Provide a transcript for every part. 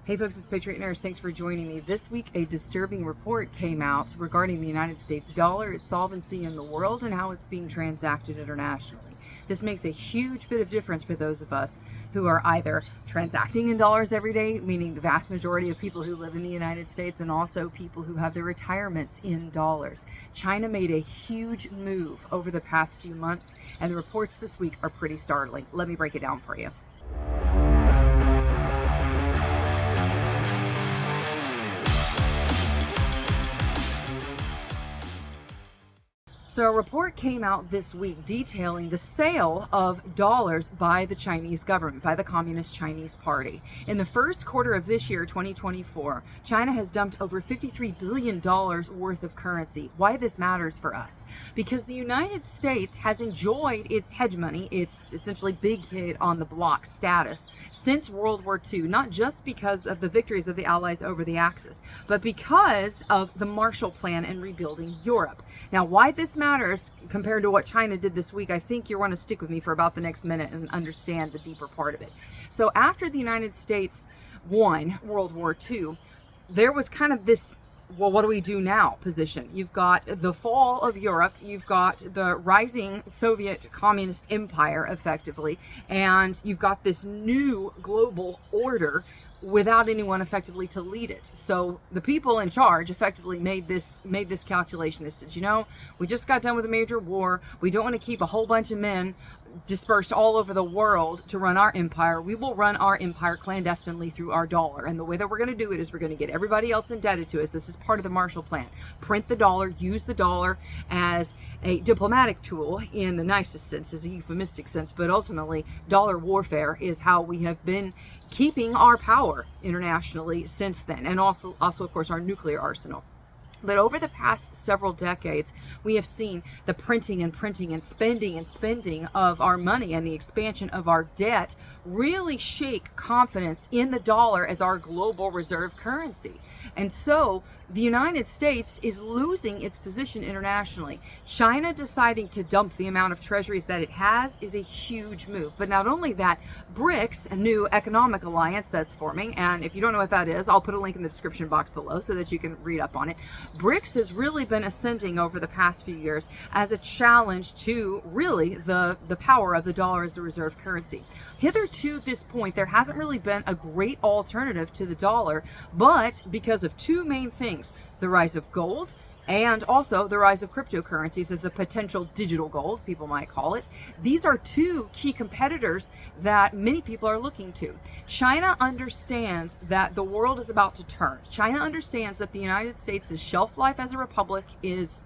Hey folks, it's Patriot Nurse. Thanks for joining me. This week, a disturbing report came out regarding the United States dollar, its solvency in the world, and how it's being transacted internationally. This makes a huge bit of difference for those of us who are either transacting in dollars every day, meaning the vast majority of people who live in the United States, and also people who have their retirements in dollars. China made a huge move over the past few months, and the reports this week are pretty startling. Let me break it down for you. So a report came out this week detailing the sale of dollars by the Chinese government, by the Communist Chinese Party. In the first quarter of this year, 2024, China has dumped over $53 billion worth of currency. Why this matters for us? Because the United States has enjoyed its hegemony, its essentially big kid on the block status, since World War II, not just because of the victories of the Allies over the Axis, but because of the Marshall Plan and rebuilding Europe. Now, why this matters compared to what China did this week, I think you want to stick with me for about the next minute and understand the deeper part of it. So after the United States won World War II, there was kind of this, well, what do we do now position. You've got the fall of Europe, you've got the rising Soviet communist empire effectively, and you've got this new global order without anyone effectively to lead it. So the people in charge effectively made this calculation. They said, you know, we just got done with a major war. We don't want to keep a whole bunch of men dispersed all over the world to run our empire. We will run our empire clandestinely through our dollar. And the way that we're going to do it is we're going to get everybody else indebted to us. This is part of the Marshall Plan. Print the dollar, use the dollar as a diplomatic tool in the nicest sense, as a euphemistic sense, but ultimately dollar warfare is how we have been keeping our power internationally since then, and also of course our nuclear arsenal. But over the past several decades, we have seen the printing and spending of our money and the expansion of our debt really shake confidence in the dollar as our global reserve currency. And so the United States is losing its position internationally. China deciding to dump the amount of treasuries that it has is a huge move. But not only that, BRICS, a new economic alliance that's forming, and if you don't know what that is, I'll put a link in the description box below so that you can read up on it. BRICS has really been ascending over the past few years as a challenge to really the power of the dollar as a reserve currency. Hitherto this point, there hasn't really been a great alternative to the dollar, but because of two main things, the rise of gold and also the rise of cryptocurrencies as a potential digital gold, people might call it. These are two key competitors that many people are looking to. China understands that the world is about to turn. China understands that the United States' shelf life as a republic is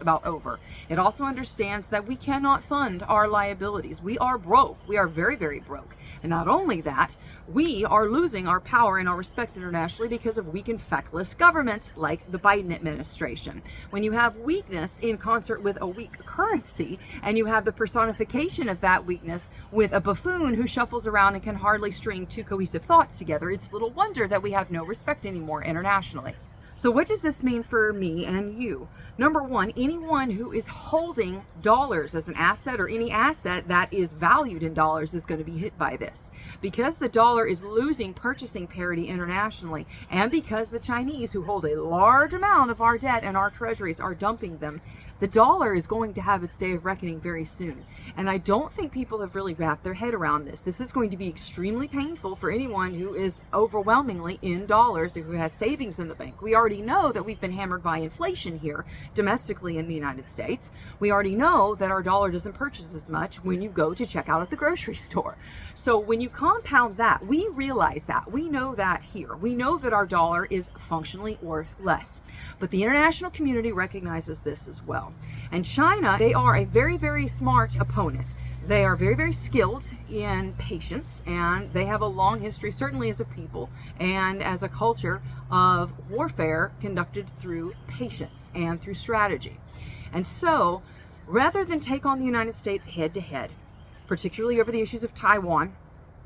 about over. It also understands that we cannot fund our liabilities. We are broke. We are very, very broke. And not only that, we are losing our power and our respect internationally because of weak and feckless governments like the Biden administration. When you have weakness in concert with a weak currency, and you have the personification of that weakness with a buffoon who shuffles around and can hardly string two cohesive thoughts together, it's little wonder that we have no respect anymore internationally. So what does this mean for me and you? Number one, anyone who is holding dollars as an asset or any asset that is valued in dollars is going to be hit by this. Because the dollar is losing purchasing parity internationally, and because the Chinese, who hold a large amount of our debt and our treasuries, are dumping them, the dollar is going to have its day of reckoning very soon. And I don't think people have really wrapped their head around this. This is going to be extremely painful for anyone who is overwhelmingly in dollars or who has savings in the bank. We already know that we've been hammered by inflation here domestically in the United States. We already know that our dollar doesn't purchase as much when you go to check out at the grocery store. So when you compound that, we realize that. We know that here. We know that our dollar is functionally worth less. But the international community recognizes this as well. And China, they are a very, very smart opponent. They are very, very skilled in patience, and they have a long history, certainly as a people and as a culture, of warfare conducted through patience and through strategy. And so, rather than take on the United States head to head, particularly over the issues of Taiwan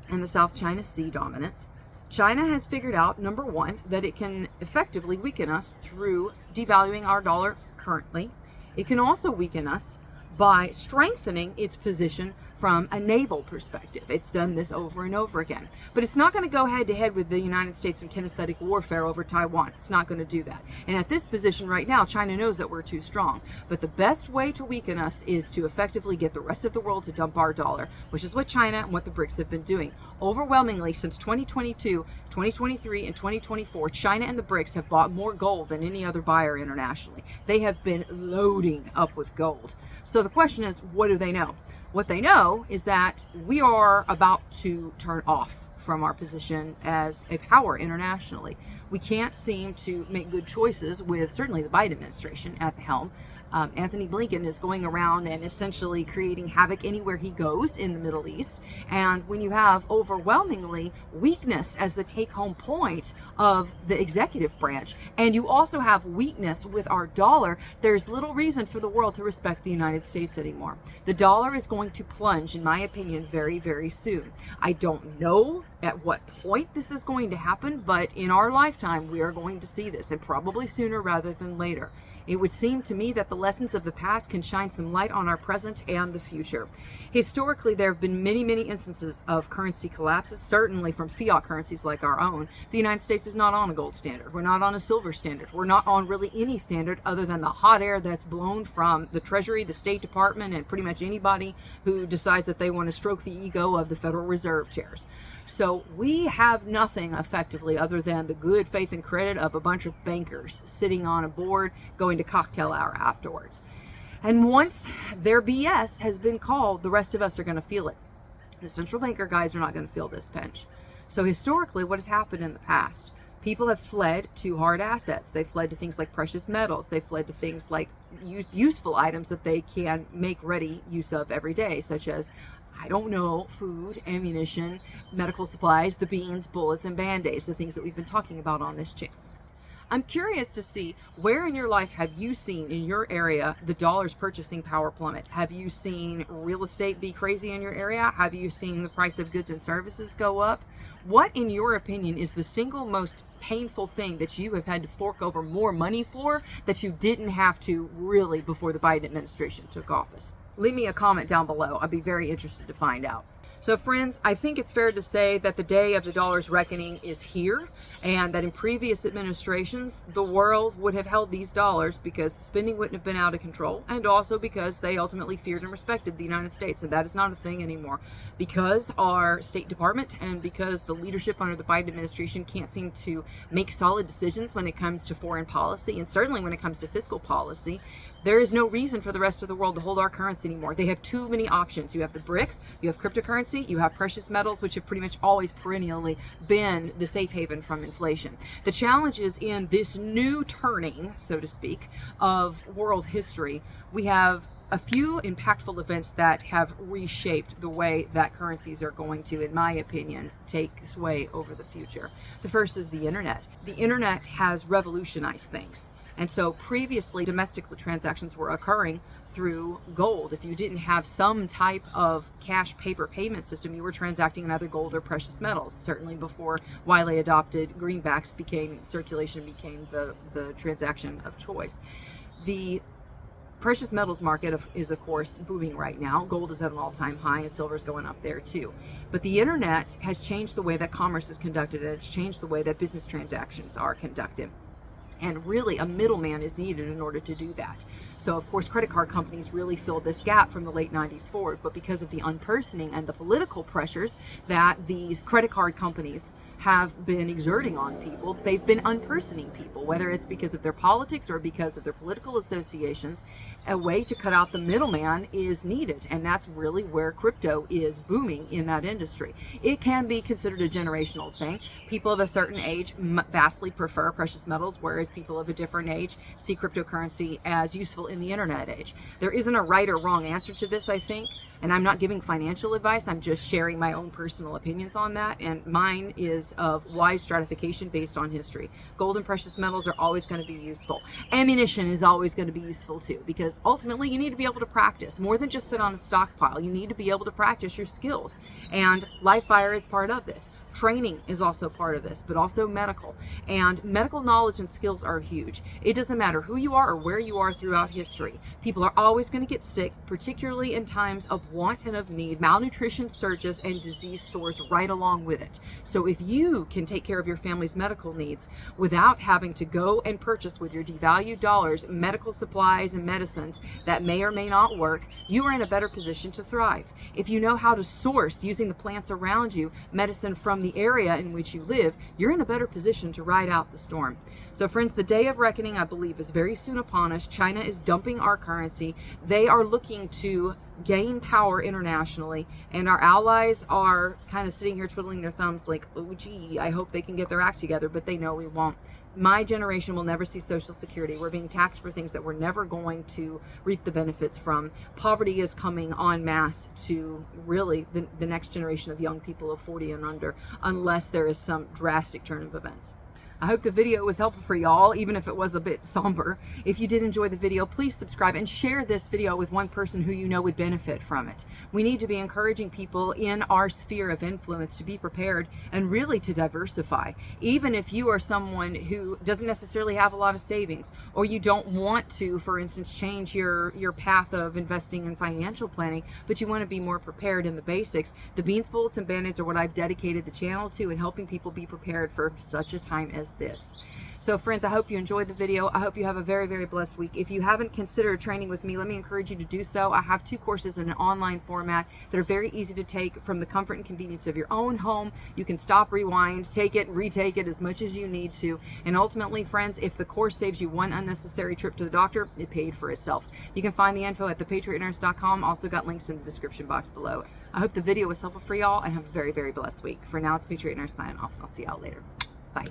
and the South China Sea dominance, China has figured out, number one, that it can effectively weaken us through devaluing our dollar currently. It can also weaken us by strengthening its position from a naval perspective. It's done this over and over again. But it's not going to go head to head with the United States in kinesthetic warfare over Taiwan. It's not going to do that. And at this position right now, China knows that we're too strong. But the best way to weaken us is to effectively get the rest of the world to dump our dollar, which is what China and what the BRICS have been doing. Overwhelmingly, since 2022, 2023, and 2024, China and the BRICS have bought more gold than any other buyer internationally. They have been loading up with gold. So the question is, what do they know? What they know is that we are about to turn off from our position as a power internationally. We can't seem to make good choices with certainly the Biden administration at the helm. Anthony Blinken is going around and essentially creating havoc anywhere he goes in the Middle East. And when you have overwhelmingly weakness as the take-home point of the executive branch, and you also have weakness with our dollar, there's little reason for the world to respect the United States anymore. The dollar is going to plunge, in my opinion, very, very soon. I don't know at what point this is going to happen, but in our lifetime, we are going to see this, and probably sooner rather than later. It would seem to me that the lessons of the past can shine some light on our present and the future. Historically, there have been many, many instances of currency collapses, certainly from fiat currencies like our own. The United States is not on a gold standard. We're not on a silver standard. We're not on really any standard other than the hot air that's blown from the Treasury, the State Department, and pretty much anybody who decides that they want to stroke the ego of the Federal Reserve chairs. So we have nothing effectively other than the good faith and credit of a bunch of bankers sitting on a board going to cocktail hour afterwards. And once their BS has been called, the rest of us are going to feel it. The central banker guys are not going to feel this pinch. So historically, what has happened in the past? People have fled to hard assets. They fled to things like precious metals. They fled to things like useful items that they can make ready use of every day, such as, I don't know, food, ammunition, medical supplies, the beans, bullets, and band-aids, the things that we've been talking about on this channel. I'm curious to see, where in your life have you seen in your area the dollar's purchasing power plummet? Have you seen real estate be crazy in your area? Have you seen the price of goods and services go up? What, in your opinion, is the single most painful thing that you have had to fork over more money for that you didn't have to really before the Biden administration took office? Leave me a comment down below. I'd be very interested to find out. So friends, I think it's fair to say that the day of the dollar's reckoning is here, and that in previous administrations, the world would have held these dollars because spending wouldn't have been out of control, and also because they ultimately feared and respected the United States, and that is not a thing anymore. Because our State Department and because the leadership under the Biden administration can't seem to make solid decisions when it comes to foreign policy, and certainly when it comes to fiscal policy, there is no reason for the rest of the world to hold our currency anymore. They have too many options. You have the BRICS, you have cryptocurrency, you have precious metals, which have pretty much always perennially been the safe haven from inflation. The challenge is in this new turning, so to speak, of world history, we have a few impactful events that have reshaped the way that currencies are going to, in my opinion, take sway over the future. The first is the internet. The internet has revolutionized things. And so previously, domestic transactions were occurring through gold. If you didn't have some type of cash paper payment system, you were transacting in either gold or precious metals. Certainly before widely adopted greenbacks circulation became the transaction of choice. The precious metals market is of course booming right now. Gold is at an all-time high and silver is going up there too. But the internet has changed the way that commerce is conducted, and it's changed the way that business transactions are conducted. And really, a middleman is needed in order to do that. So, of course, credit card companies really filled this gap from the late 90s forward. But because of the unpersoning and the political pressures that these credit card companies have been exerting on people, they've been unpersoning people, whether it's because of their politics or because of their political associations. A way to cut out the middleman is needed, and that's really where crypto is booming in that industry. It can be considered a generational thing. People of a certain age vastly prefer precious metals, whereas people of a different age see cryptocurrency as useful in the internet age. There isn't a right or wrong answer to this, I think. And I'm not giving financial advice, I'm just sharing my own personal opinions on that, and mine is of wise stratification based on history. Gold and precious metals are always going to be useful. Ammunition is always going to be useful too, because ultimately you need to be able to practice. More than just sit on a stockpile, you need to be able to practice your skills. And live fire is part of this. Training is also part of this, but also medical. And medical knowledge and skills are huge. It doesn't matter who you are or where you are throughout history. People are always going to get sick, particularly in times of want and of need. Malnutrition surges and disease soars right along with it. So if you can take care of your family's medical needs without having to go and purchase with your devalued dollars medical supplies and medicines that may or may not work, you are in a better position to thrive. If you know how to source, using the plants around you, medicine from the area in which you live, you're in a better position to ride out the storm. So friends, the day of reckoning, I believe, is very soon upon us. China is dumping our currency. They are looking to gain power internationally, and our allies are kind of sitting here twiddling their thumbs like, oh gee, I hope they can get their act together, but they know we won't. My generation will never see Social Security. We're being taxed for things that we're never going to reap the benefits from. Poverty is coming en masse to really the next generation of young people of 40 and under, unless there is some drastic turn of events. I hope the video was helpful for y'all, even if it was a bit somber. If you did enjoy the video, please subscribe and share this video with one person who you know would benefit from it. We need to be encouraging people in our sphere of influence to be prepared and really to diversify. Even if you are someone who doesn't necessarily have a lot of savings, or you don't want to, for instance, change your path of investing and financial planning, but you want to be more prepared in the basics, the Beans, Bullets, and Band-Aids are what I've dedicated the channel to, and helping people be prepared for such a time as this. So friends, I hope you enjoyed the video. I hope you have a very, very blessed week. If you haven't considered training with me, let me encourage you to do so. I have 2 courses in an online format that are very easy to take from the comfort and convenience of your own home. You can stop, rewind, take it, retake it as much as you need to. And ultimately, friends, if the course saves you one unnecessary trip to the doctor, it paid for itself. You can find the info at thepatriotnurse.com. Also got links in the description box below. I hope the video was helpful for y'all, and have a very, very blessed week. For now, it's Patriot Nurse signing off, and I'll see y'all later. Bye.